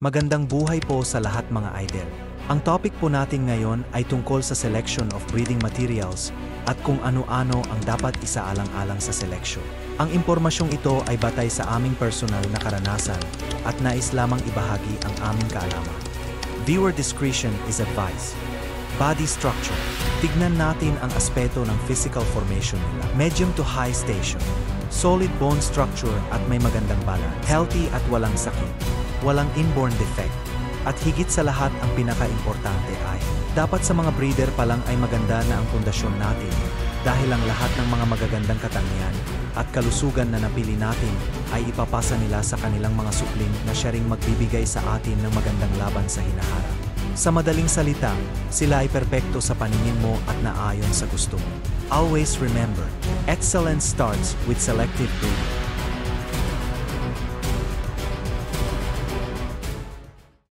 Magandang buhay po sa lahat mga idol. Ang topic po natin ngayon ay tungkol sa selection of breeding materials at kung ano-ano ang dapat isaalang-alang sa seleksyon. Ang impormasyong ito ay batay sa aming personal na karanasan at nais lamang ibahagi ang aming kaalaman. Viewer discretion is advised. Body structure. Tignan natin ang aspeto ng physical formation nila. Medium to high station. Solid bone structure at may magandang balance. Healthy at walang sakit. Walang inborn defect. At higit sa lahat ang pinaka-importante ay, dapat sa mga breeder pa lang ay maganda na ang pundasyon natin dahil ang lahat ng mga magagandang katangian at kalusugan na napili natin ay ipapasa nila sa kanilang mga supling na siya ring magbibigay sa atin ng magandang laban sa hinaharap. Sa madaling salita, sila ay perpekto sa paningin mo at naayon sa gusto mo. Always remember, excellence starts with selective breeding.